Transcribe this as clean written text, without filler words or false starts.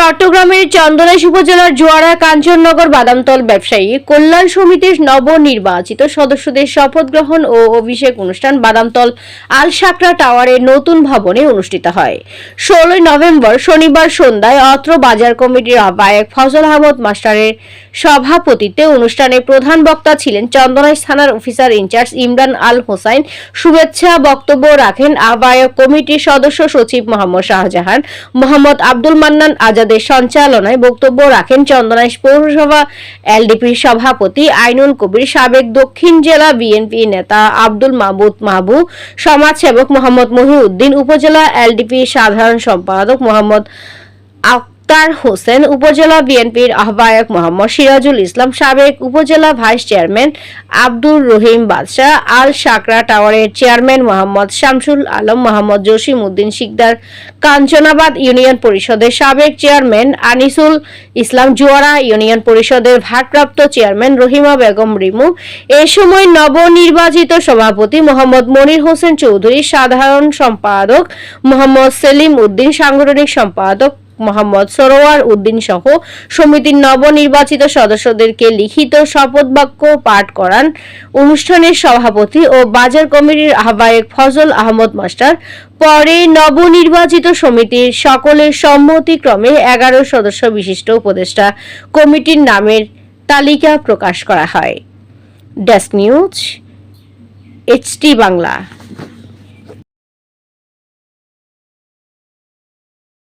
চট্টগ্রামের চন্দনাইশ উপজেলার জোয়ারা কাঞ্চননগর বাদামতল ব্যবসায়ী কল্যাণ সমিতির নবনির্বাচিত সদস্যদের শপথ গ্রহণ ও অভিষেক অনুষ্ঠান বাদামতল আল সাকরা টাওয়ারের নতুন ভবনে অনুষ্ঠিত হয়। 16 নভেম্বর শনিবার সন্ধ্যায় অত্র বাজার কমিটির আহ্বায়ক ফজল আহমদ মাস্টারের সভাপতিত্বে অনুষ্ঠানে প্রধান বক্তা ছিলেন চন্দনাইশ থানার অফিসার ইনচার্জ ইমরান আল হোসাইন। শুভেচ্ছা বক্তব্য রাখেন আহ্বায়ক কমিটির সদস্য সচিব মোহাম্মদ শাহজাহান। মোহাম্মদ আব্দুল মান্নান আজাদের সঞ্চালনায় বক্তব্য রাখেন চন্দনাইশ পৌরসভা এলডিপির সভাপতি আইনুল কবির, সাবেক দক্ষিণ জেলা বিএনপি নেতা আব্দুল মাহবুব মাহবু, সমাজসেবক মোহাম্মদ মহিউদ্দিন, উপজেলা এলডিপির সাধারণ সম্পাদক মোহাম্মদ আক্তার হোসেন, উপজেলা বিএনপির আহ্বায়ক মোহাম্মদ সিরাজুল ইসলাম, সাবেক উপজেলা ভাইস চেয়ারম্যান আব্দুর রহিম বাদশাহ, আল সাকরা টাওয়ারের চেয়ারম্যান মোহাম্মদ শামসুল আলম, মোহাম্মদ জসিম উদ্দিন শিকদার, কাঞ্চনাবাদ ইউনিয়ন পরিষদের সাবেক চেয়ারম্যান আনিসুল ইসলাম, জোয়ারা ইউনিয়ন পরিষদের ভারপ্রাপ্ত চেয়ারম্যান রহিমা বেগম রিমু। এ সময় নবনির্বাচিত সভাপতি মোহাম্মদ মনির হোসেন চৌধুরী, সাধারণ সম্পাদক মোহাম্মদ সেলিম উদ্দিন, সাংগঠনিক সম্পাদক মোহাম্মদ সরোয়ার উদ্দিন সহ সমিতির নবনির্বাচিত সদস্যদেরকে লিখিত শপথ বাক্য পাঠ করান অনুষ্ঠানের সভাপতি ও বাজার কমিটির আহ্বায়ক ফজল আহমদ মাস্টার। পরে নবনির্বাচিত সমিতির সকলের সম্মতিক্রমে 11 সদস্য বিশিষ্ট উপদেষ্টা কমিটির নামের তালিকা প্রকাশ করা হয়। Desk news, HT Bangla.